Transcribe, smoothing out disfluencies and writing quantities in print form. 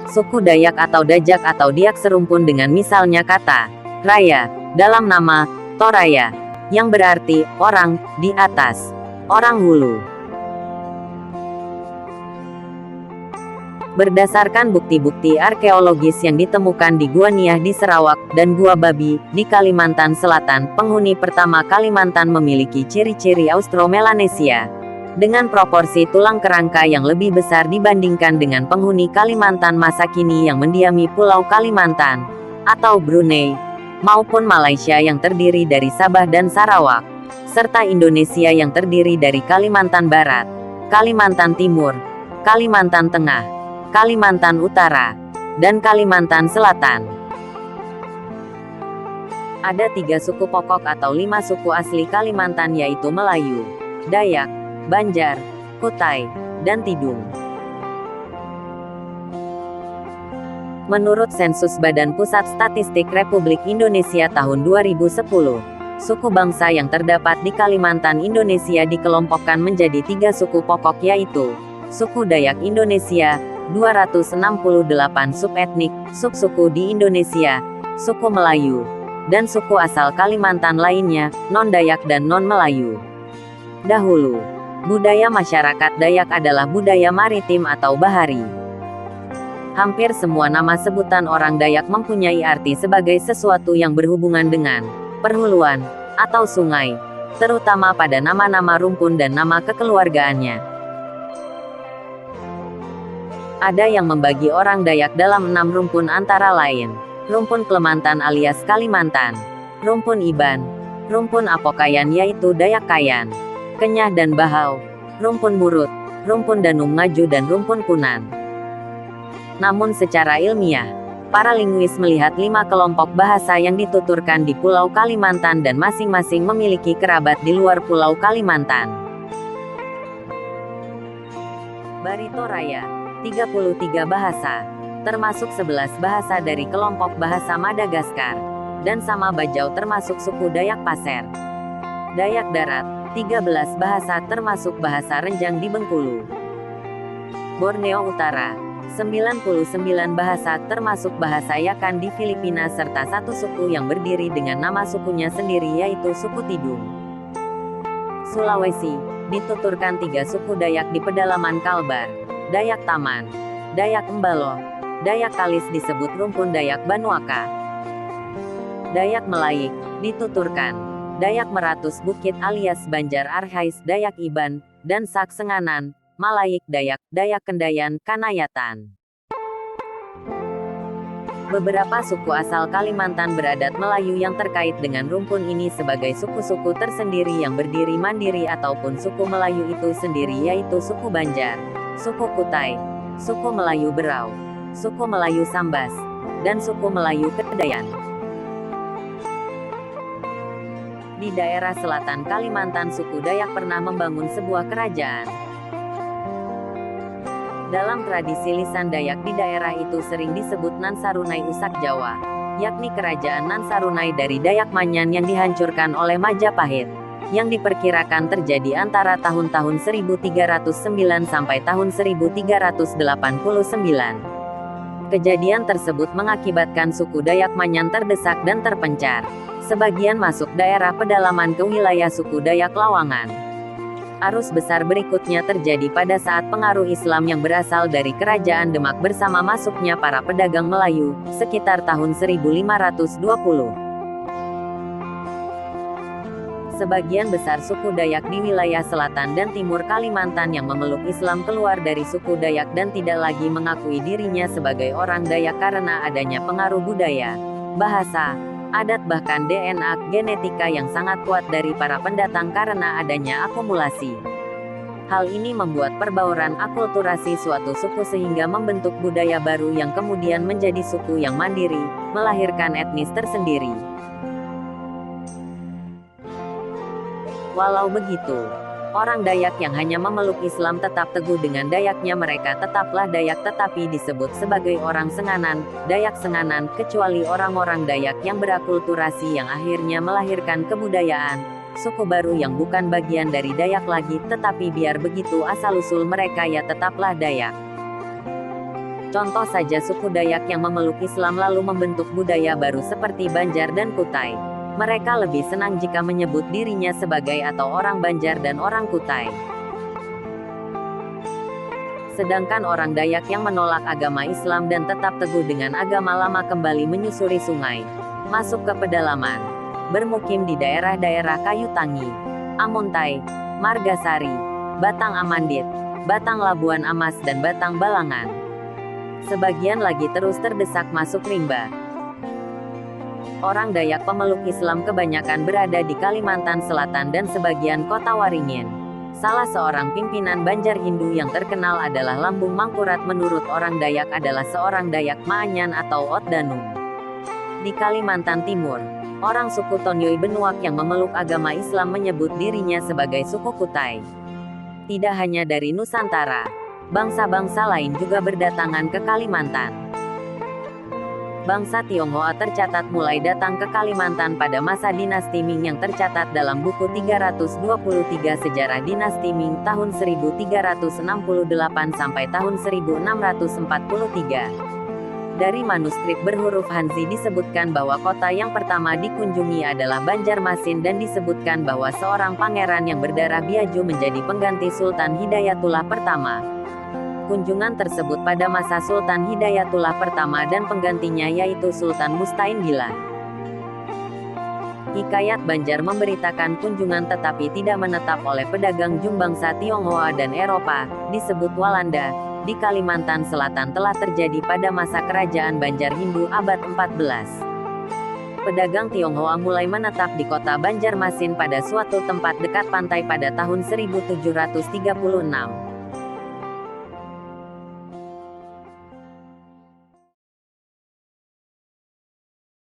Suku Dayak atau Dajak atau Diak serumpun dengan misalnya kata Raya dalam nama Toraya, yang berarti orang di atas, orang hulu. Berdasarkan bukti-bukti arkeologis yang ditemukan di Gua Niah di Sarawak dan Gua Babi di Kalimantan Selatan, penghuni pertama Kalimantan memiliki ciri-ciri Austro-Melanesia dengan proporsi tulang kerangka yang lebih besar dibandingkan dengan penghuni Kalimantan masa kini yang mendiami Pulau Kalimantan atau Brunei, maupun Malaysia yang terdiri dari Sabah dan Sarawak, serta Indonesia yang terdiri dari Kalimantan Barat, Kalimantan Timur, Kalimantan Tengah, Kalimantan Utara, dan Kalimantan Selatan. Ada 3 suku pokok atau 5 suku asli Kalimantan, yaitu Melayu, Dayak, Banjar, Kutai, dan Tidung. Menurut sensus Badan Pusat Statistik Republik Indonesia tahun 2010, suku bangsa yang terdapat di Kalimantan Indonesia dikelompokkan menjadi 3 suku pokok, yaitu suku Dayak Indonesia, 268 subetnik, subsuku di Indonesia, suku Melayu, dan suku asal Kalimantan lainnya, non-Dayak dan non-Melayu. Dahulu, budaya masyarakat Dayak adalah budaya maritim atau bahari. Hampir semua nama sebutan orang Dayak mempunyai arti sebagai sesuatu yang berhubungan dengan perhuluan atau sungai, terutama pada nama-nama rumpun dan nama kekeluargaannya. Ada yang membagi orang Dayak dalam 6 rumpun antara lain: rumpun Klemantan alias Kalimantan, rumpun Iban, rumpun Apokayan yaitu Dayak Kayan, Kenyah dan Bahau, rumpun Murut, rumpun Danum Ngaju dan rumpun Punan. Namun secara ilmiah, para linguis melihat 5 kelompok bahasa yang dituturkan di Pulau Kalimantan dan masing-masing memiliki kerabat di luar Pulau Kalimantan. Barito Raya, 33 bahasa, termasuk 11 bahasa dari kelompok bahasa Madagaskar, dan Sama Bajau termasuk suku Dayak Pasir. Dayak Darat, 13 bahasa termasuk bahasa Renjang di Bengkulu. Borneo Utara, 99 bahasa termasuk bahasa Yakan di Filipina serta 1 suku yang berdiri dengan nama sukunya sendiri yaitu suku Tidung. Sulawesi, dituturkan 3 suku Dayak di pedalaman Kalbar, Dayak Taman, Dayak Embalo, Dayak Kalis disebut rumpun Dayak Banuaka. Dayak Melayik, dituturkan Dayak Meratus Bukit alias Banjar Arhais, Dayak Iban, dan Sak Senganan, Malayik Dayak, Dayak Kendayan, Kanayatan. Beberapa suku asal Kalimantan beradat Melayu yang terkait dengan rumpun ini sebagai suku-suku tersendiri yang berdiri mandiri ataupun suku Melayu itu sendiri yaitu suku Banjar, suku Kutai, suku Melayu Berau, suku Melayu Sambas, dan suku Melayu Kedayan. Di daerah selatan Kalimantan suku Dayak pernah membangun sebuah kerajaan. Dalam tradisi lisan Dayak di daerah itu sering disebut Nansarunai Usak Jawa, yakni kerajaan Nansarunai dari Dayak Manyan yang dihancurkan oleh Majapahit, yang diperkirakan terjadi antara tahun-tahun 1309 sampai tahun 1389. Kejadian tersebut mengakibatkan suku Dayak Manyan terdesak dan terpencar. Sebagian masuk daerah pedalaman ke wilayah suku Dayak Lawangan. Arus besar berikutnya terjadi pada saat pengaruh Islam yang berasal dari Kerajaan Demak bersama masuknya para pedagang Melayu, sekitar tahun 1520. Sebagian besar suku Dayak di wilayah selatan dan timur Kalimantan yang memeluk Islam keluar dari suku Dayak dan tidak lagi mengakui dirinya sebagai orang Dayak karena adanya pengaruh budaya, bahasa, adat bahkan DNA genetika yang sangat kuat dari para pendatang karena adanya akumulasi. Hal ini membuat perbauran akulturasi suatu suku sehingga membentuk budaya baru yang kemudian menjadi suku yang mandiri, melahirkan etnis tersendiri. Walau begitu, orang Dayak yang hanya memeluk Islam tetap teguh dengan Dayaknya, mereka tetaplah Dayak tetapi disebut sebagai orang Senganan, Dayak Senganan, kecuali orang-orang Dayak yang berakulturasi yang akhirnya melahirkan kebudayaan, suku baru yang bukan bagian dari Dayak lagi, tetapi biar begitu asal-usul mereka ya tetaplah Dayak. Contoh saja suku Dayak yang memeluk Islam lalu membentuk budaya baru seperti Banjar dan Kutai. Mereka lebih senang jika menyebut dirinya sebagai atau orang Banjar dan orang Kutai. Sedangkan orang Dayak yang menolak agama Islam dan tetap teguh dengan agama lama kembali menyusuri sungai, masuk ke pedalaman, bermukim di daerah-daerah Kayu Tangi, Amuntai, Margasari, Batang Amandit, Batang Labuan Amas dan Batang Balangan. Sebagian lagi terus terdesak masuk rimba. Orang Dayak pemeluk Islam kebanyakan berada di Kalimantan Selatan dan sebagian kota Waringin. Salah seorang pimpinan Banjar Hindu yang terkenal adalah Lambung Mangkurat. Menurut orang Dayak adalah seorang Dayak Maanyan atau Otdanum. Di Kalimantan Timur, orang suku Tonyoy Benuak yang memeluk agama Islam menyebut dirinya sebagai suku Kutai. Tidak hanya dari Nusantara, bangsa-bangsa lain juga berdatangan ke Kalimantan. Bangsa Tionghoa tercatat mulai datang ke Kalimantan pada masa dinasti Ming yang tercatat dalam buku 323 Sejarah Dinasti Ming tahun 1368 sampai tahun 1643. Dari manuskrip berhuruf Hanzi disebutkan bahwa kota yang pertama dikunjungi adalah Banjarmasin dan disebutkan bahwa seorang pangeran yang berdarah Biaju menjadi pengganti Sultan Hidayatullah pertama. Kunjungan tersebut pada masa Sultan Hidayatullah pertama dan penggantinya yaitu Sultan Mustain Billah. Hikayat Banjar memberitakan kunjungan tetapi tidak menetap oleh pedagang Jum bangsa Tionghoa dan Eropa, disebut Walanda, di Kalimantan Selatan telah terjadi pada masa kerajaan Banjar Hindu abad 14. Pedagang Tionghoa mulai menetap di kota Banjarmasin pada suatu tempat dekat pantai pada tahun 1736.